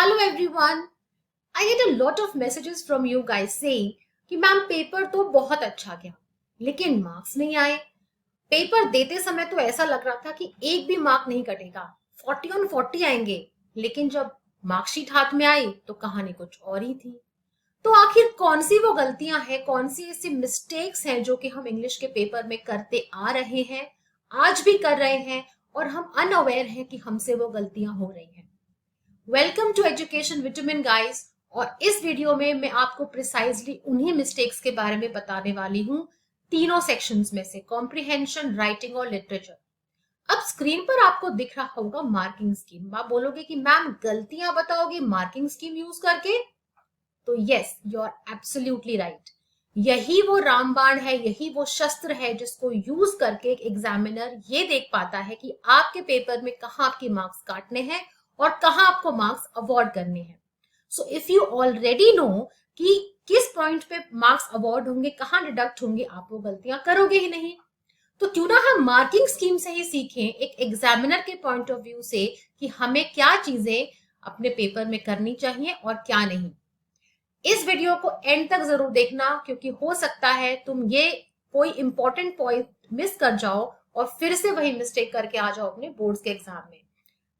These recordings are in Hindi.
Hello everyone. I get a lot of messages from you guys saying कि मैम पेपर तो बहुत अच्छा गया लेकिन मार्क्स नहीं आए। पेपर देते समय तो ऐसा लग रहा था कि एक भी मार्क नहीं कटेगा, 40 on 40 आएंगे, लेकिन जब मार्कशीट हाथ में आई तो कहानी कुछ और ही थी। तो आखिर कौन सी वो गलतियां हैं, कौन सी ऐसी मिस्टेक्स हैं जो कि हम इंग्लिश के पेपर में करते आ रहे हैं, आज भी कर रहे हैं और हम अनअवेयर हैं कि हमसे वो गलतियां हो रही हैं। Welcome to education vitamin guys. और इस वीडियो में मैं आपको प्रिसाइजली उन्हीं मिस्टेक्स के बारे में बताने वाली हूँ, तीनों सेक्शंस में से कॉम्प्रिहेंशन, राइटिंग और लिटरेचर। अब स्क्रीन पर आपको दिख रहा होगा मार्किंग स्कीम। आप बोलोगे कि मैम गलतियां बताओगे मार्किंग स्कीम यूज करके? तो yes, you are absolutely right. यही वो रामबाण है, यही वो शस्त्र है जिसको यूज करके एक एग्जामिनर ये देख पाता है कि आपके पेपर में कहाँ आपके मार्क्स काटने हैं और कहाँ आपको मार्क्स अवॉर्ड करने हैं। So if you already know कि किस पॉइंट पे मार्क्स अवॉर्ड होंगे, कहाँ डिडक्ट होंगे, आप वो गलतियां करोगे ही नहीं। तो क्यों ना हम मार्किंग स्कीम से ही सीखें एक एग्जामिनर के पॉइंट ऑफ व्यू से कि हमें क्या चीजें अपने पेपर में करनी चाहिए और क्या नहीं। इस वीडियो को एंड तक जरूर देखना, क्योंकि हो सकता है तुम ये कोई इंपॉर्टेंट पॉइंट मिस कर जाओ और फिर से वही मिस्टेक करके आ जाओ अपने बोर्ड्स के एग्जाम में।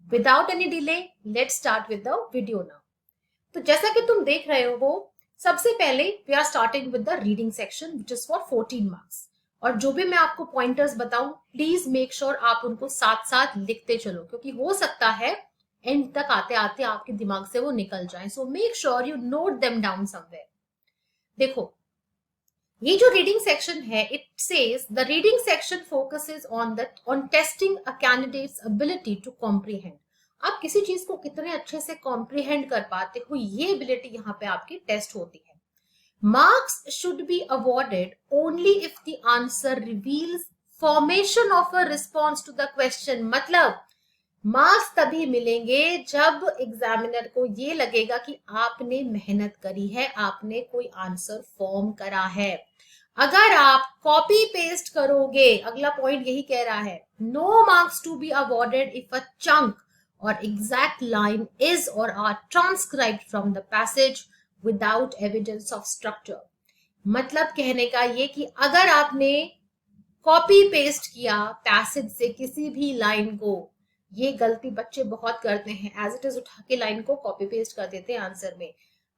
Without any delay, let's start with the video now. तो जैसा कि तुम देख रहे हो, वो सबसे पहले we are starting with the reading section which is for 14 marks. और जो भी मैं आपको पॉइंटर्स बताऊं, प्लीज मेक श्योर आप उनको साथ साथ लिखते चलो, क्योंकि हो सकता है एंड तक आते आते आपके दिमाग से वो निकल जाए। So make sure you note them down somewhere. देखो, ये जो रीडिंग सेक्शन है, it says the reading section focuses on testing a candidate's ability to comprehend. आप किसी चीज को कितने अच्छे से कॉम्प्रिहेंड कर पाते हो, ये एबिलिटी यहाँ पे आपकी टेस्ट होती है। Marks should be awarded only if the answer reveals formation of a response to the question. मतलब मार्क्स तभी मिलेंगे जब एग्जामिनर को ये लगेगा कि आपने मेहनत करी है, आपने कोई आंसर फॉर्म करा है। अगर आप कॉपी पेस्ट करोगे, अगला पॉइंट यही कह रहा है, no marks to be awarded if a chunk or exact line is or are transcribed from the passage without evidence of structure. मतलब कहने का ये कि अगर आपने कॉपी पेस्ट किया पैसेज से किसी भी लाइन को, ये गलती बच्चे बहुत करते हैं, एज इट इज उठा के लाइन को कॉपी पेस्ट कर देते हैं आंसर में।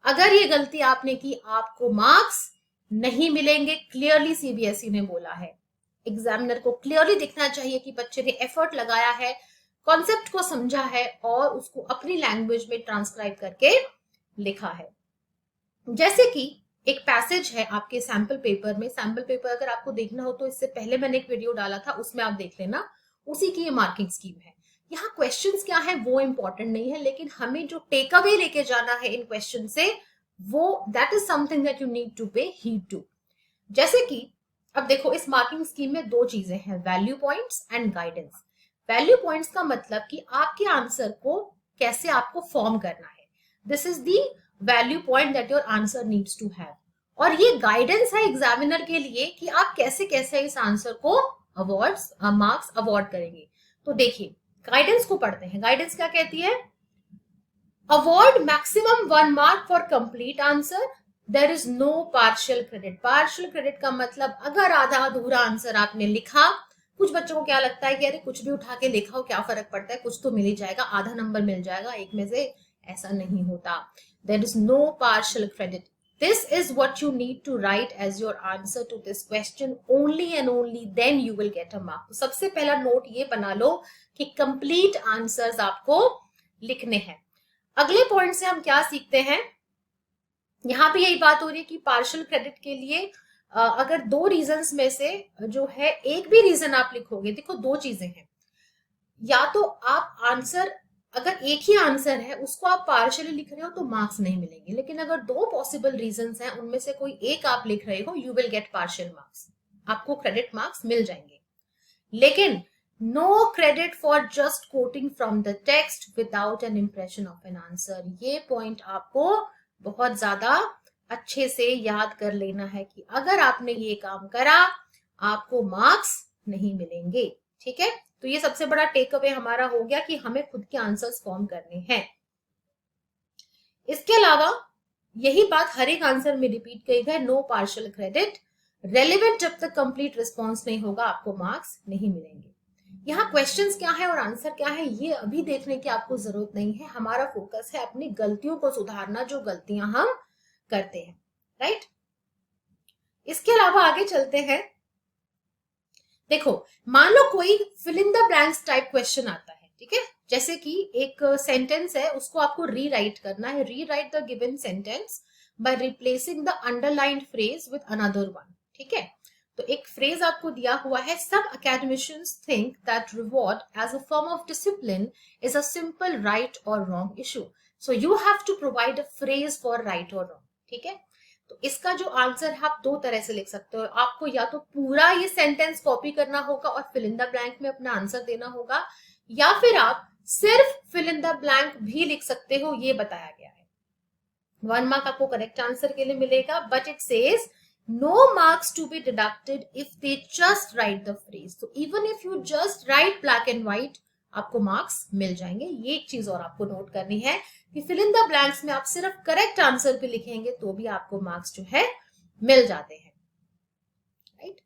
अगर ये गलती आपने की, आपको मार्क्स नहीं मिलेंगे। क्लियरली सीबीएसई ने बोला है। एग्जामिनर को क्लियरली दिखना चाहिए कि बच्चे ने एफर्ट लगाया है, कॉन्सेप्ट को समझा है और उसको अपनी लैंग्वेज में ट्रांसक्राइब करके लिखा है। जैसे कि एक पैसेज है आपके सैंपल पेपर में। सैंपल पेपर अगर आपको देखना हो तो इससे पहले मैंने एक वीडियो डाला था, उसमें आप देख लेना। उसी की ये मार्किंग स्कीम है। यहाँ क्वेश्चंस क्या है वो इंपॉर्टेंट नहीं है, लेकिन हमें जो टेक अवे लेके जाना है इन क्वेश्चन से, वो that is something that you need to pay heed to. जैसे कि अब देखो, इस मार्किंग स्कीम में दो चीजें हैं, value points and guidance. Value points का मतलब कि आपके आंसर को कैसे आपको फॉर्म करना है। This is the value point that your answer needs to have. और ये गाइडेंस है एग्जामिनर के लिए कि आप कैसे कैसे इस आंसर को अवार्ड्स मार्क्स अवार्ड करेंगे। तो देखिए, गाइडेंस को पढ़ते हैं। गाइडेंस क्या कहती है? Award maximum 1 mark for complete answer, there is no partial credit. Partial credit का मतलब अगर आधा अधूरा आंसर आपने लिखा, कुछ बच्चों को क्या लगता है कि अरे कुछ भी उठा के लिखा हो, क्या फर्क पड़ता है, कुछ तो मिल ही जाएगा, आधा नंबर मिल जाएगा एक में से। ऐसा नहीं होता। There is no partial credit. This is what you need to write as your answer to this question. Only and only then you will get a mark. तो सबसे पहला नोट ये बना लो कि कंप्लीट आंसर्स आपको लिखने हैं। अगले पॉइंट से हम क्या सीखते हैं? यहाँ पे यही बात हो रही है कि पार्शियल क्रेडिट के लिए अगर दो रीजंस में से जो है एक भी रीजन आप लिखोगे, देखो दो चीजें हैं। या तो आप आंसर, अगर एक ही आंसर है उसको आप पार्शियली लिख रहे हो तो मार्क्स नहीं मिलेंगे, लेकिन अगर दो पॉसिबल रीजंस हैं उनमें से कोई एक आप लिख रहे हो, you will get partial marks, आपको क्रेडिट मार्क्स मिल जाएंगे। लेकिन no credit for just quoting from the text without an impression of an answer. ये पॉइंट आपको बहुत ज्यादा अच्छे से याद कर लेना है कि अगर आपने ये काम करा, आपको मार्क्स नहीं मिलेंगे। ठीक है, तो ये सबसे बड़ा टेक अवे हमारा हो गया कि हमें खुद के आंसर्स फॉर्म करने हैं। इसके अलावा यही बात हर एक आंसर में रिपीट की गई, नो पार्शियल क्रेडिट, रेलिवेंट जब तक कंप्लीट रिस्पॉन्स नहीं होगा आपको मार्क्स नहीं मिलेंगे। यहाँ क्वेश्चंस क्या है और आंसर क्या है ये अभी देखने की आपको जरूरत नहीं है, हमारा फोकस है अपनी गलतियों को सुधारना, जो गलतियां हम करते हैं, राइट। इसके अलावा आगे चलते हैं। देखो, मान लो कोई fill in the blanks type question आता है, ठीक है, जैसे कि एक सेंटेंस है, उसको आपको रीराइट करना है, rewrite the given sentence by replacing the underlined phrase with another one, ठीक है। तो एक फ्रेज आपको दिया हुआ है, सब academicians think that reward as a form of discipline is a simple right or wrong issue, so you have to provide a phrase for right or wrong, ठीक है। तो इसका जो आंसर है आप दो तरह से लिख सकते हो, आपको या तो पूरा ये सेंटेंस कॉपी करना होगा और फिल इन द ब्लैंक में अपना आंसर देना होगा, या फिर आप सिर्फ फिल इन द ब्लैंक भी लिख सकते हो, ये बताया गया है। 1 मार्क आपको करेक्ट आंसर के लिए मिलेगा, but it says no marks to be deducted if they just write the phrase, so even if you just write black and white आपको मार्क्स मिल जाएंगे। ये एक चीज और आपको नोट करनी है कि फिल इन द ब्लैंक्स में आप सिर्फ करेक्ट आंसर भी लिखेंगे तो भी आपको मार्क्स जो है मिल जाते हैं, राइट।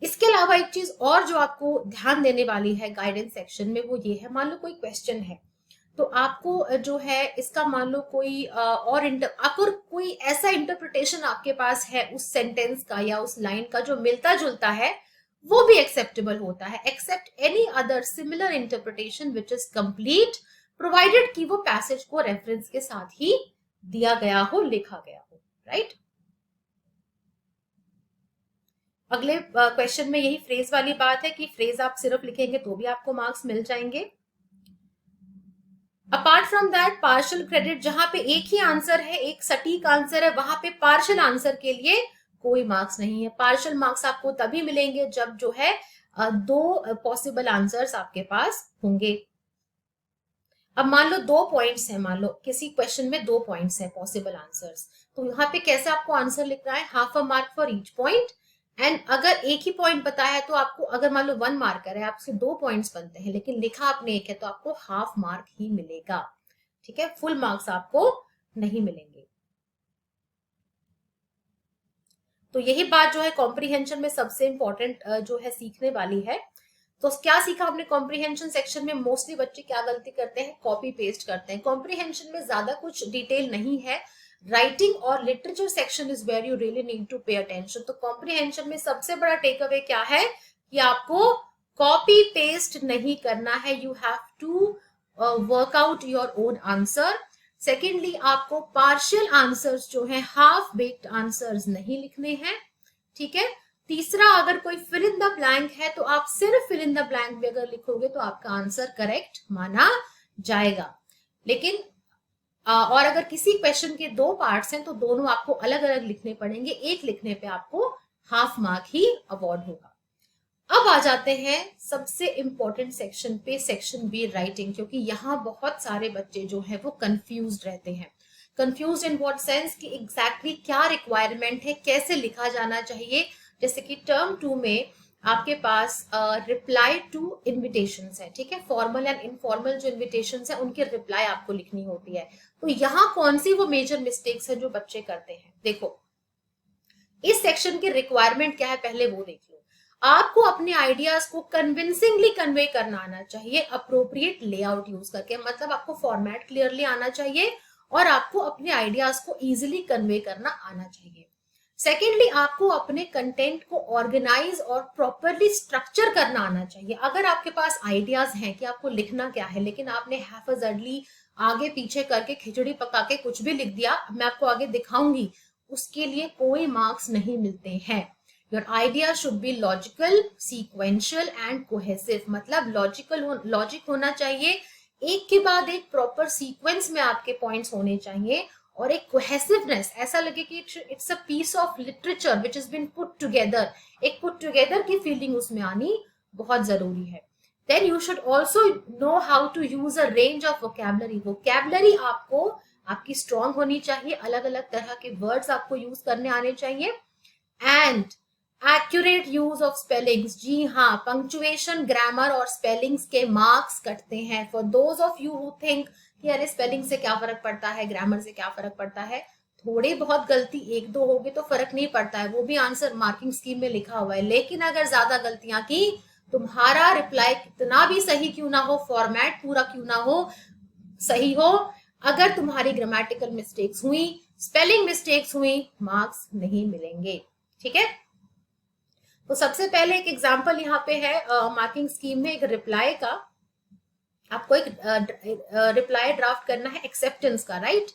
इसके अलावा एक चीज और जो आपको ध्यान देने वाली है गाइडेंस सेक्शन में, वो ये है, मान लो कोई क्वेश्चन है तो आपको जो है इसका मान लो कोई और कोई ऐसा इंटरप्रिटेशन आपके पास है उस सेंटेंस का या उस लाइन का जो मिलता जुलता है, वो भी एक्सेप्टेबल होता है, accept any other similar interpretation which is complete, provided कि वो पैसेज को रेफरेंस के साथ ही दिया गया हो, लिखा गया हो, राइट। अगले क्वेश्चन में यही फ्रेज वाली बात है कि फ्रेज आप सिर्फ लिखेंगे तो भी आपको मार्क्स मिल जाएंगे। Apart from that partial credit, जहां पे एक ही आंसर है, एक सटीक आंसर है, वहां पे पार्शियल आंसर के लिए कोई मार्क्स नहीं है। पार्शियल मार्क्स आपको तभी मिलेंगे जब जो है दो पॉसिबल आंसर्स आपके पास होंगे। अब मान लो 2 पॉइंट्स है, मान लो किसी क्वेश्चन में 2 पॉइंट्स है पॉसिबल आंसर्स, तो यहाँ पे कैसे आपको आंसर लिखना है, half a mark for each point, and अगर एक ही पॉइंट बताया है तो आपको, अगर मान लो 1 मार्कर है, आपसे 2 पॉइंट्स बनते हैं लेकिन लिखा आपने एक है, तो आपको हाफ मार्क ही मिलेगा, ठीक है, फुल मार्क्स आपको नहीं मिलेंगे। तो यही बात जो है कॉम्प्रीहेंशन में सबसे इंपॉर्टेंट जो है सीखने वाली है। तो क्या सीखा हमने कॉम्प्रीहेंशन सेक्शन में? मोस्टली बच्चे क्या गलती करते हैं, कॉपी पेस्ट करते हैं। कॉम्प्रीहेंशन में ज्यादा कुछ डिटेल नहीं है, राइटिंग और literature section is where you really need to pay attention. तो कॉम्प्रीहेंशन में सबसे बड़ा टेक अवे क्या है कि आपको कॉपी पेस्ट नहीं करना है, you have to work out your own answer. Secondly, आपको पार्शियल आंसर्स जो है, हाफ बेक्ड आंसर्स नहीं लिखने हैं, ठीक है। तीसरा, अगर कोई फिल इन द ब्लैंक है तो आप सिर्फ फिल इन द ब्लैंक भी अगर लिखोगे तो आपका आंसर करेक्ट माना जाएगा। लेकिन और अगर किसी क्वेश्चन के 2 पार्ट्स हैं तो दोनों आपको अलग अलग लिखने पड़ेंगे, एक लिखने पे आपको हाफ मार्क ही अवॉर्ड होगा। अब आ जाते हैं सबसे इंपॉर्टेंट सेक्शन पे, सेक्शन बी, राइटिंग, क्योंकि यहाँ बहुत सारे बच्चे जो है वो कंफ्यूज रहते हैं। कंफ्यूज इन व्हाट सेंस कि एग्जैक्टली क्या रिक्वायरमेंट है, कैसे लिखा जाना चाहिए। जैसे कि टर्म 2 में आपके पास रिप्लाई टू इन्विटेशन है, ठीक है, फॉर्मल एंड इनफॉर्मल जो इन्विटेशन है उनकी रिप्लाई आपको लिखनी होती है। तो यहाँ कौन सी वो मेजर मिस्टेक्स है जो बच्चे करते हैं? देखो, इस सेक्शन की रिक्वायरमेंट क्या है पहले वो देख लो। आपको अपने आइडियाज को कन्विंसिंगली कन्वे करना आना चाहिए, अप्रोप्रिएट लेआउट यूज करके, मतलब आपको फॉर्मेट क्लियरली आना चाहिए और आपको अपने आइडियाज को इजीली कन्वे करना आना चाहिए। सेकेंडली, आपको अपने कंटेंट को ऑर्गेनाइज और प्रॉपरली स्ट्रक्चर करना आना चाहिए। अगर आपके पास आइडियाज हैं कि आपको लिखना क्या है, लेकिन आपने हैफजर्डली आगे पीछे करके खिचड़ी पका के कुछ भी लिख दिया, मैं आपको आगे दिखाऊंगी, उसके लिए कोई मार्क्स नहीं मिलते हैं। Your idea should be logical, sequential and cohesive, मतलब लॉजिक होना चाहिए, एक के बाद एक प्रॉपर सीक्वेंस में आपके पॉइंट्स होने चाहिए, और एक कोहेसिवनेस, ऐसा लगे कि it's a piece of literature which is been put together, एक पुट टुगेदर की फीलिंग उसमें आनी बहुत जरूरी है। Then you should also know how to use a range of vocabulary, vocabulary आपको आपकी स्ट्रॉन्ग होनी चाहिए, अलग अलग तरह के वर्ड्स आपको यूज करने आने चाहिए। And accurate use of spellings, जी हाँ, पंक्चुएशन, ग्रामर और स्पेलिंग्स के मार्क्स कटते हैं। For those of you who think कि अरे स्पेलिंग से क्या फर्क पड़ता है, ग्रामर से क्या फर्क पड़ता है, थोड़ी बहुत गलती एक दो होगी तो फर्क नहीं पड़ता है, वो भी आंसर मार्किंग स्कीम में लिखा हुआ है। लेकिन अगर ज्यादा गलतियां की, तुम्हारा रिप्लाई कितना भी सही क्यों ना हो, फॉर्मेट पूरा क्यों ना हो, सही हो, अगर तुम्हारी ग्रामेटिकल मिस्टेक्स हुई, स्पेलिंग मिस्टेक्स हुई, मार्क्स नहीं मिलेंगे। ठीक है, तो सबसे पहले एक एग्जांपल यहाँ पे है मार्किंग स्कीम में एक रिप्लाई का। आपको एक रिप्लाई ड्राफ्ट करना है एक्सेप्टेंस का, राइट?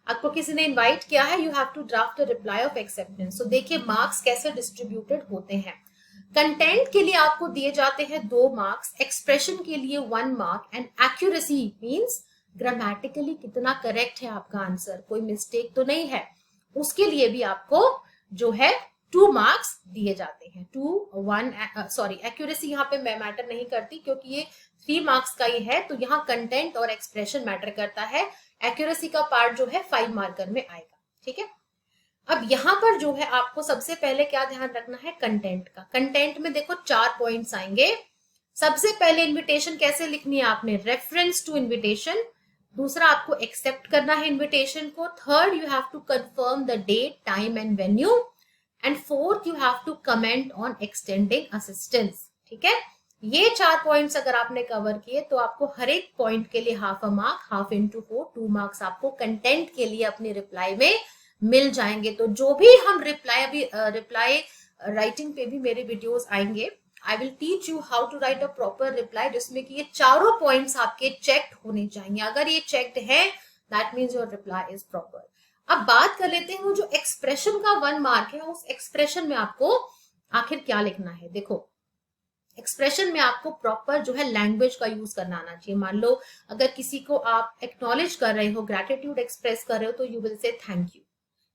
आपको किसी ने इनवाइट किया है, you have to draft a reply of acceptance. तो देखिए मार्क्स कैसे डिस्ट्रीब्यूटेड होते हैं। कंटेंट के लिए आपको दिए जाते हैं 2 मार्क्स, एक्सप्रेशन के लिए 1 mark, and accuracy means grammatically कितना करेक्ट है आपका आंसर, कोई मिस्टेक तो नहीं है, उसके लिए भी आपको जो है 2 मार्क्स दिए जाते हैं। 2 1 एक्यूरेसी यहाँ पे मैटर नहीं करती क्योंकि ये 3 मार्क्स का ही है, तो यहाँ कंटेंट और एक्सप्रेशन मैटर करता है। एक्यूरेसी का पार्ट जो है 5 मार्कर में आएगा। ठीक है, अब यहाँ पर जो है आपको सबसे पहले क्या ध्यान रखना है, कंटेंट का। कंटेंट में देखो 4 पॉइंट्स आएंगे। सबसे पहले इनविटेशन कैसे लिखनी है आपने, रेफरेंस टू इनविटेशन। दूसरा, आपको एक्सेप्ट करना है इनविटेशन को। Third, you have to confirm the date, time and venue. And fourth, you have to comment on extending assistance. ठीक है, ये 4 पॉइंट्स अगर आपने कवर किए तो आपको हर एक पॉइंट के लिए half a mark, half into 4, 2 marks आपको कंटेंट के लिए अपनी रिप्लाई में मिल जाएंगे। तो जो भी हम रिप्लाई राइटिंग पे भी मेरे वीडियोस आएंगे, I will teach you how to write a proper reply, जिसमें कि ये चारों पॉइंट्स आपके चेक्ड होने चाहिए। अगर ये चेक्ड है, that means your reply is proper. अब बात कर लेते हैं वो जो एक्सप्रेशन का 1 मार्क है, उस एक्सप्रेशन में आपको आखिर क्या लिखना है। देखो, एक्सप्रेशन में आपको प्रॉपर जो है लैंग्वेज का यूज करना आना चाहिए। मान लो अगर किसी को आप एक्नॉलेज कर रहे हो, ग्रेटिट्यूड एक्सप्रेस कर रहे हो, तो यू विल से थैंक यू।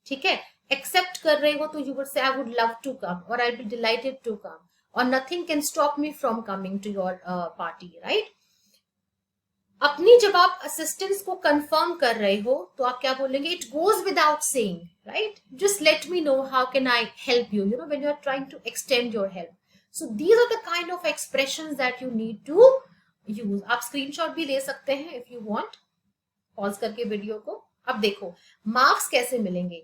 ठीक है, एक्सेप्ट कर रहे हो तो you will say I would love to come, और I be delighted to come, और nothing can stop me from coming to your party, right? अपनी जब आप असिस्टेंस को कंफर्म कर रहे हो तो आप क्या बोलेंगे, it goes without saying, right? Just let me know how can I help you, you know, when you are trying to extend your help. So these are the kind of expressions that you need to use. आप स्क्रीनशॉट भी ले सकते हैं इफ यू वांट, पॉज करके वीडियो को। अब देखो मार्क्स कैसे मिलेंगे।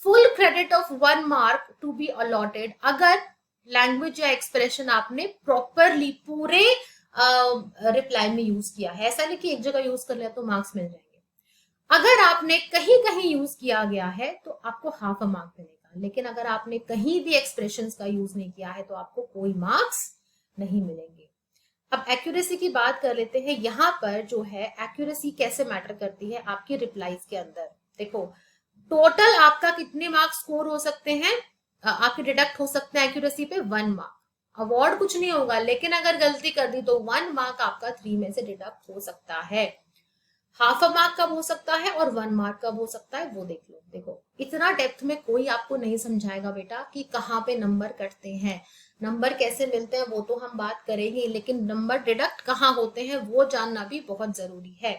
Full credit of 1 mark to be allotted, अगर लैंग्वेज या एक्सप्रेशन आपने प्रॉपरली पूरे रिप्लाई में यूज किया है। ऐसा नहीं कि एक जगह यूज कर लिया तो मार्क्स मिल जाएंगे। अगर आपने कहीं कहीं यूज किया गया है तो आपको हाफ अ मार्क मिलेगा, लेकिन अगर आपने कहीं भी एक्सप्रेशंस का यूज नहीं किया है तो आपको कोई मार्क्स नहीं मिलेंगे। अब एक्यूरेसी की बात कर लेते हैं। यहाँ पर जो है एक्यूरेसी कैसे मैटर करती है आपकी रिप्लाईज के अंदर। देखो, टोटल आपका कितने मार्क्स स्कोर हो सकते हैं, आपके डिडक्ट हो सकते हैं एक्यूरेसी पे 1 मार्क। अवार्ड कुछ नहीं होगा, लेकिन अगर गलती कर दी तो 1 मार्क आपका 3 में से डिडक्ट हो सकता है। हाफ अ मार्क कब हो सकता है और 1 मार्क कब हो सकता है, वो देख लो। देखो, इतना डेप्थ में कोई आपको नहीं समझाएगा बेटा कि कहाँ पे नंबर कटते हैं, नंबर कैसे मिलते हैं, वो तो हम बात करेंगे, लेकिन नंबर डिडक्ट कहाँ होते हैं वो जानना भी बहुत जरूरी है।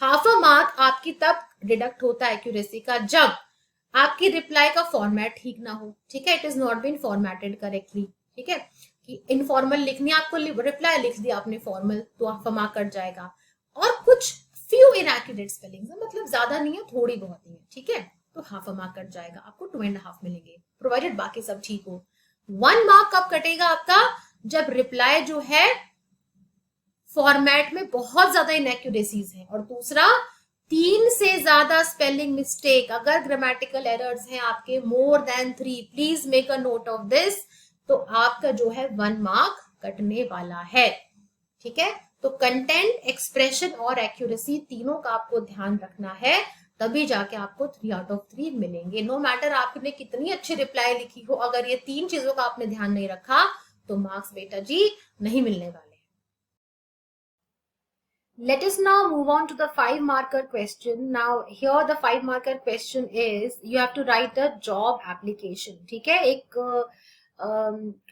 हाफ अ मार्क आपकी तब डिडक्ट होता है एक्यूरेसी का जब आपकी रिप्लाई का फॉर्मेट ठीक ना हो। ठीक है, it is not been formatted correctly. ठीक है, कि इनफॉर्मल लिखनी, आपको रिप्लाई लिख दिया आपने फॉर्मल, तो हाफ अ मार्क कट जाएगा। और कुछ फ्यू इनएक्यूरेट स्पेलिंग, मतलब ज्यादा नहीं है, थोड़ी बहुत ही है, ठीक है, तो हाफ अ मार्क कट जाएगा, आपको 2.5 मिलेंगे, प्रोवाइडेड बाकी सब ठीक हो। 1 मार्क कब कटेगा आपका, जब रिप्लाई जो है फॉर्मेट में बहुत ज्यादा इनएक्यूरेसीज है, और दूसरा 3 से ज्यादा स्पेलिंग मिस्टेक, अगर ग्रामेटिकल एरर्स हैं आपके more than 3, please make a note of this, तो आपका जो है 1 मार्क कटने वाला है। ठीक है, तो कंटेंट, एक्सप्रेशन और एक्यूरेसी तीनों का आपको ध्यान रखना है, तभी जाके आपको 3 आउट ऑफ 3 मिलेंगे। नो मैटर आपने कितनी अच्छी रिप्लाई लिखी हो, अगर ये 3 चीजों का आपने ध्यान नहीं रखा तो मार्क्स बेटा जी नहीं मिलने वाले। Let us now move on to the 5-marker question. Now here the 5-marker question is you have to write a job application. ठीक है, एक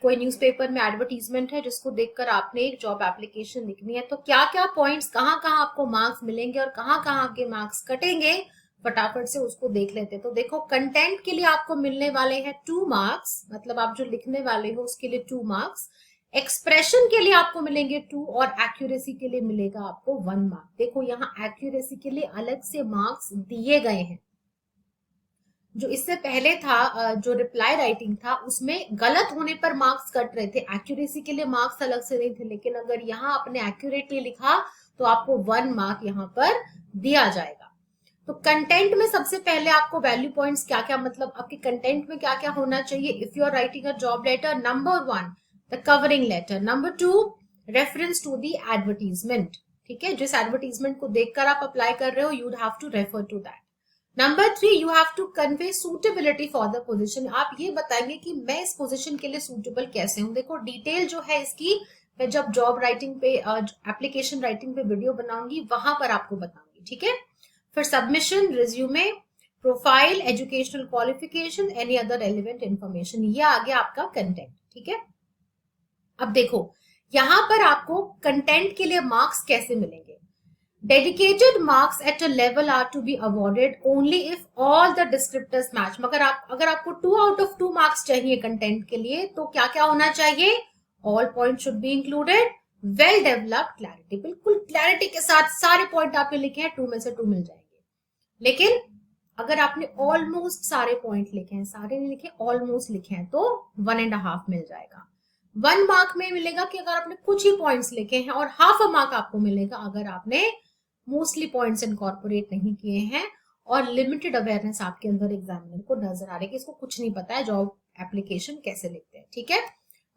कोई न्यूज़पेपर में एडवर्टीजमेंट है जिसको देखकर आपने एक जॉब एप्लीकेशन लिखनी है। तो क्या क्या पॉइंट्स, कहाँ कहाँ आपको मार्क्स मिलेंगे और कहाँ कहाँ आपके मार्क्स कटेंगे, फटाफट से उसको देख लेते हैं। तो देखो, कंटेंट के लिए आपको मिलने वाले हैं 2 मार्क्स, मतलब आप जो लिखने वाले हो उसके लिए 2 मार्क्स। एक्सप्रेशन के लिए आपको मिलेंगे 2 और एक्यूरेसी के लिए मिलेगा आपको 1 मार्क। देखो यहाँ एक्यूरेसी के लिए अलग से मार्क्स दिए गए हैं। जो इससे पहले था जो रिप्लाई राइटिंग था उसमें गलत होने पर मार्क्स कट रहे थे, एक्यूरेसी के लिए मार्क्स अलग से नहीं थे। लेकिन अगर यहाँ आपने एक्यूरेटली लिखा तो आपको 1 मार्क यहाँ पर दिया जाएगा। तो कंटेंट में सबसे पहले आपको वैल्यू पॉइंट्स क्या क्या, मतलब आपके कंटेंट में क्या क्या होना चाहिए। If you are writing a job letter, number 1 the covering letter, number 2 reference to the advertisement. ठीक है, जिस एडवर्टीजमेंट को देखकर आप अप्लाई कर रहे हो, you have to refer to that. Number 3 you have to convey suitability for the position. आप ये बताएंगे कि मैं इस पोजीशन के लिए सूटेबल कैसे हूं। देखो डिटेल जो है इसकी मैं जब जॉब राइटिंग पे एप्लीकेशन राइटिंग पे वीडियो बनाऊंगी वहां पर आपको बताऊंगी। ठीक है, फिर submission, resume, profile, educational qualification, any other relevant information, ये आ गया आपका कंटेंट। ठीक है, अब देखो यहां पर आपको कंटेंट के लिए मार्क्स कैसे मिलेंगे। Dedicated marks at a level are to be awarded only if all the descriptors match। मगर अगर आपको 2 out of 2 मार्क्स चाहिए कंटेंट के लिए तो क्या क्या होना चाहिए। All points should be included, well developed clarity, बिल्कुल क्लैरिटी के साथ सारे पॉइंट आपने लिखे हैं, 2 में से 2 मिल जाएंगे। लेकिन अगर आपने ऑलमोस्ट सारे पॉइंट लिखे हैं, सारे नहीं लिखे, ऑलमोस्ट लिखे हैं, तो 1.5 मिल जाएगा। 1 मार्क में मिलेगा कि अगर आपने कुछ ही पॉइंट्स लिखे हैं, और हाफ अ मार्क आपको मिलेगा अगर आपने मोस्टली पॉइंट्स इनकॉर्पोरेट नहीं किए हैं और लिमिटेड अवेयरनेस आपके अंदर एग्जामिनर को नजर आ रही है कि इसको कुछ नहीं पता है जॉब एप्लीकेशन कैसे लिखते हैं। ठीक है,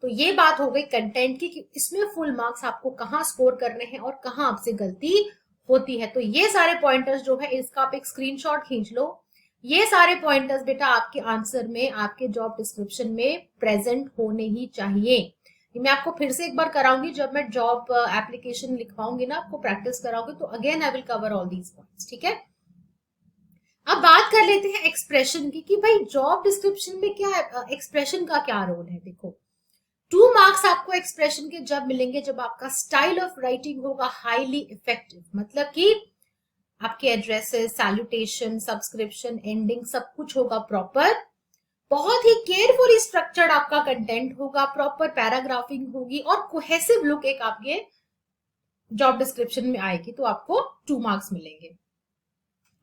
तो ये बात हो गई कंटेंट की कि इसमें फुल मार्क्स आपको कहाँ स्कोर करने हैं और कहाँ आपसे गलती होती है। तो ये सारे पॉइंटर्स जो है इसका आप एक स्क्रीनशॉट खींच लो। ये सारे पॉइंटर्स बेटा आपके आंसर में, आपके जॉब डिस्क्रिप्शन में प्रेजेंट होने ही चाहिए। मैं आपको फिर से एक बार कराऊंगी, जब मैं जॉब एप्लीकेशन लिखवाऊंगी ना, आपको प्रैक्टिस कराऊंगी, तो again I will cover all these points. ठीक है, अब बात कर लेते हैं एक्सप्रेशन की कि भाई जॉब डिस्क्रिप्शन में क्या एक्सप्रेशन का क्या रोल है। देखो 2 मार्क्स आपको एक्सप्रेशन के जब मिलेंगे जब आपका स्टाइल ऑफ राइटिंग होगा हाईली इफेक्टिव, मतलब कि आपके एड्रेसेस, सैल्यूटेशन, सब्सक्रिप्शन, एंडिंग सब कुछ होगा प्रॉपर, बहुत ही केयरफुली स्ट्रक्चर्ड आपका कंटेंट होगा, प्रॉपर पैराग्राफिंग होगी और कोहेसिव लुक एक आपके जॉब डिस्क्रिप्शन में आएगी, तो आपको 2 मार्क्स मिलेंगे।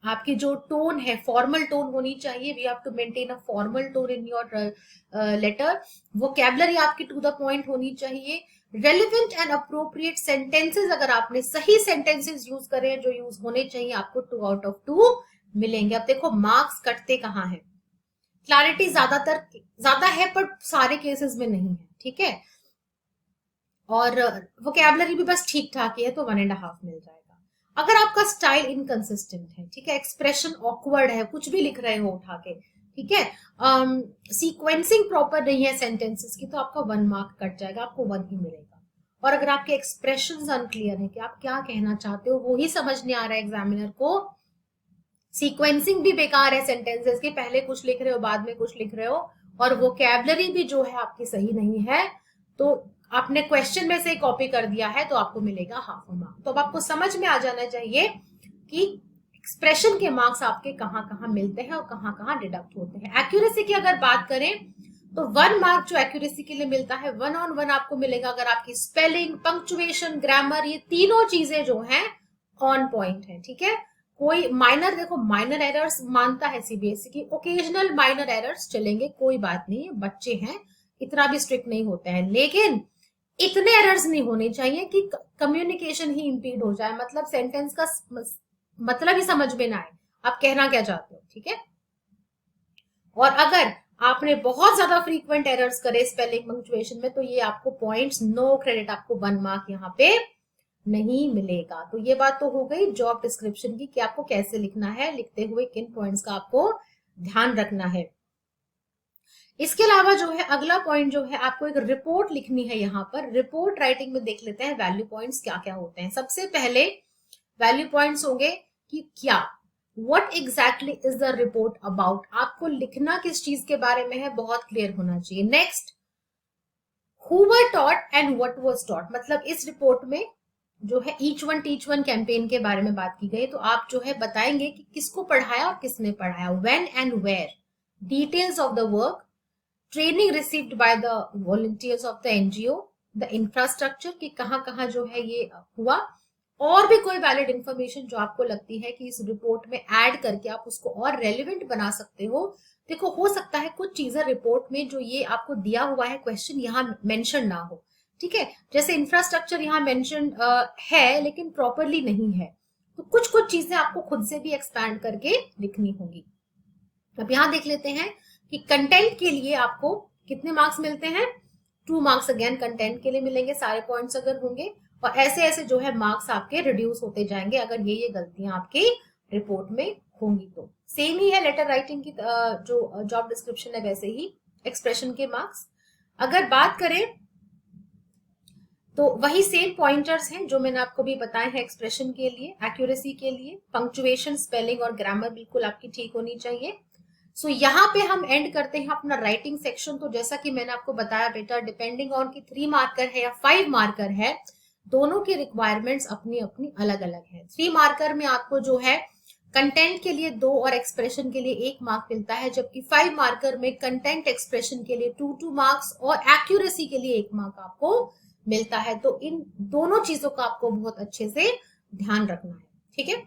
आपकी जो टोन है फॉर्मल टोन होनी चाहिए, we have to maintain a formal tone in your letter. Vocabulary आपकी टू द पॉइंट होनी चाहिए। रेलिवेंट एंड अप्रोप्रिएट सेंटेंसेस, अगर आपने सही सेंटेंसेस यूज करे जो यूज होने चाहिए, आपको 2 out of 2 मिलेंगे। अब देखो मार्क्स कटते कहाँ हैं। क्लैरिटी ज्यादा है पर सारे केसेस में नहीं है। ठीक है, और वोकैबुलरी भी बस ठीक ठाक ही है तो 1.5 मिल जाएगा। अगर आपका स्टाइल इनकंसिस्टेंट है, ठीक है, एक्सप्रेशन ऑकवर्ड है, कुछ भी लिख रहे हो उठा के, ठीक है, सीक्वेंसिंग प्रॉपर नहीं है सेंटेंसेस की, तो आपका 1 मार्क कट जाएगा, आपको 1 ही मिलेगा। और अगर आपके एक्सप्रेशंस अनक्लियर है कि आप क्या कहना चाहते हो वो ही समझ नहीं आ रहा है एग्जामिनर को, सीक्वेंसिंग भी बेकार है सेंटेंसेस के, पहले कुछ लिख रहे हो बाद में कुछ लिख रहे हो, और वोकैबुलरी भी जो है आपकी सही नहीं है, तो आपने क्वेश्चन में से कॉपी कर दिया है, तो आपको मिलेगा हाफ अ मार्क। तो अब आपको समझ में आ जाना चाहिए कि एक्सप्रेशन के मार्क्स आपके कहाँ कहाँ मिलते हैं और कहाँ कहाँ डिडक्ट होते हैं। एक्यूरेसी की अगर बात करें तो 1 मार्क जो एक्यूरेसी के लिए मिलता है 1 on 1 आपको मिलेगा अगर आपकी स्पेलिंग, पंक्चुएशन, ग्रामर, ये तीनों चीजें जो हैं ऑन पॉइंट है। ठीक है, कोई माइनर, देखो माइनर एरर्स मानता है सीबीएसई की, ओकेजनल माइनर एरर्स चलेंगे, कोई बात नहीं, बच्चे हैं, इतना भी स्ट्रिक्ट नहीं होते हैं, लेकिन इतने एरर्स नहीं होने चाहिए कि कम्युनिकेशन ही इंपीड हो जाए, मतलब सेंटेंस का मतलब ही समझ में ना आए आप कहना क्या चाहते हो। ठीक है, और अगर आपने बहुत ज्यादा फ्रीक्वेंट एरर्स करे स्पेलिंग, पंक्चुएशन में, तो ये आपको पॉइंट्स, नो क्रेडिट, आपको 1 मार्क यहाँ पे नहीं मिलेगा। तो ये बात तो हो गई जॉब डिस्क्रिप्शन की कि आपको कैसे लिखना है, लिखते हुए किन पॉइंट्स का आपको ध्यान रखना है। इसके अलावा जो है अगला पॉइंट जो है, आपको एक रिपोर्ट लिखनी है। यहाँ पर रिपोर्ट राइटिंग में देख लेते हैं वैल्यू पॉइंट्स क्या क्या होते हैं। सबसे पहले वैल्यू पॉइंट्स होंगे कि क्या, what exactly is the report about, आपको लिखना किस चीज के बारे में है, बहुत क्लियर होना चाहिए। Next, who were taught and what was taught, मतलब इस रिपोर्ट में जो है each one teach one campaign के बारे में बात की गई। तो आप जो है बताएंगे कि किसको पढ़ाया और किसने पढ़ाया, when and where, details of the work, training received by the volunteers of the NGO, the infrastructure कि कहाँ कहाँ जो है ये हुआ, और भी कोई वैलिड इंफॉर्मेशन जो आपको लगती है कि इस रिपोर्ट में ऐड करके आप उसको और रेलिवेंट बना सकते हो। देखो हो सकता है कुछ चीजें रिपोर्ट में जो ये आपको दिया हुआ है क्वेश्चन यहाँ मेंशन ना हो, ठीक है, जैसे इंफ्रास्ट्रक्चर यहाँ मेंशन है लेकिन प्रॉपरली नहीं है, तो कुछ कुछ चीजें आपको खुद से भी एक्सपैंड करके लिखनी होगी। अब यहाँ देख लेते हैं कि कंटेंट के लिए आपको कितने मार्क्स मिलते हैं, 2 मार्क्स अगेन कंटेंट के लिए मिलेंगे, सारे पॉइंट्स अगर होंगे, और ऐसे ऐसे जो है मार्क्स आपके रिड्यूस होते जाएंगे अगर ये गलतियां आपकी रिपोर्ट में होंगी। तो सेम ही है लेटर राइटिंग की जो जॉब डिस्क्रिप्शन है वैसे ही एक्सप्रेशन के मार्क्स। अगर बात करें तो वही सेम पॉइंटर्स हैं जो मैंने आपको भी बताए हैं एक्सप्रेशन के लिए, एक्यूरेसी के लिए, पंक्चुएशन, स्पेलिंग और ग्रामर बिल्कुल आपकी ठीक होनी चाहिए। सो यहाँ पे हम एंड करते हैं अपना राइटिंग सेक्शन। तो जैसा कि मैंने आपको बताया बेटा, डिपेंडिंग ऑन की 3 मार्कर है या 5 मार्कर है, दोनों की रिक्वायरमेंट्स अपनी अपनी अलग अलग है। 3 मार्कर में आपको जो है कंटेंट के लिए 2 और एक्सप्रेशन के लिए 1 मार्क मिलता है, जबकि 5 मार्कर में कंटेंट एक्सप्रेशन के लिए 2 मार्क्स और एक्यूरेसी के लिए 1 मार्क आपको मिलता है। तो इन दोनों चीजों का आपको बहुत अच्छे से ध्यान रखना है, ठीक है।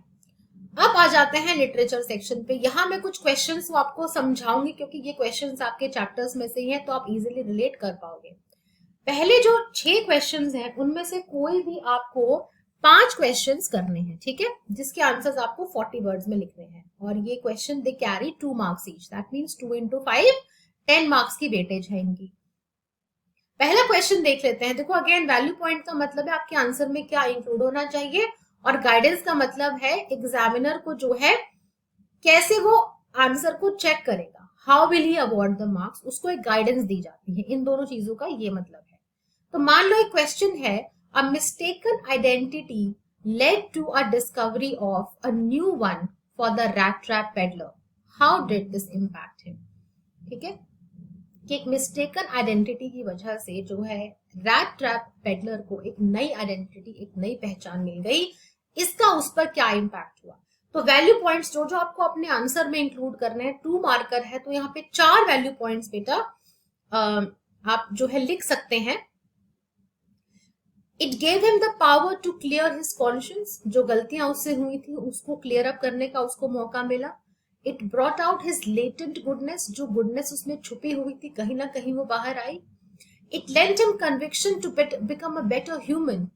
अब आ जाते हैं लिटरेचर सेक्शन पे। यहाँ मैं कुछ क्वेश्चंस आपको समझाऊंगी क्योंकि ये क्वेश्चंस आपके चैप्टर्स में से ही हैं, तो आप इजीली रिलेट कर पाओगे। पहले जो 6 क्वेश्चंस हैं उनमें से कोई भी आपको 5 क्वेश्चंस करने हैं, ठीक है, जिसके आंसर्स आपको 40 वर्ड्स में लिखने हैं, और ये question they carry 2 marks each, that means 2 into 5 10 marks की वेटेज है इनकी। पहला क्वेश्चन देख लेते हैं। देखो अगेन वैल्यू पॉइंट का मतलब है आपके आंसर में क्या इंक्लूड होना चाहिए, और गाइडेंस का मतलब है एग्जामिनर को जो है कैसे वो आंसर को चेक करेगा, how will he award the marks, उसको एक गाइडेंस दी जाती है। इन दोनों चीजों का ये मतलब है। तो मान लो एक क्वेश्चन है, a mistaken identity led to a discovery of a new one for the rat trap peddler, how did this impact him. ठीक है, कि एक मिस्टेकन आइडेंटिटी की वजह से जो है रैट ट्रैप पेडलर को एक नई आइडेंटिटी, एक नई पहचान मिल गई, इसका उस पर क्या इम्पैक्ट हुआ। तो वैल्यू पॉइंट्स जो जो आपको अपने आंसर में इंक्लूड करने हैं, 2 मार्कर है तो यहाँ पे 4 वैल्यू पॉइंट्स बेटा आप जो है लिख सकते हैं। It gave him the power to clear his conscience, जो गलतियां उससे हुई थी उसको क्लियर अप करने का उसको मौका मिला। It brought out his latent goodness, जो गुडनेस उसमें छुपी हुई थी कहीं ना कहीं वो बाहर आई। It lent him conviction to become a better human,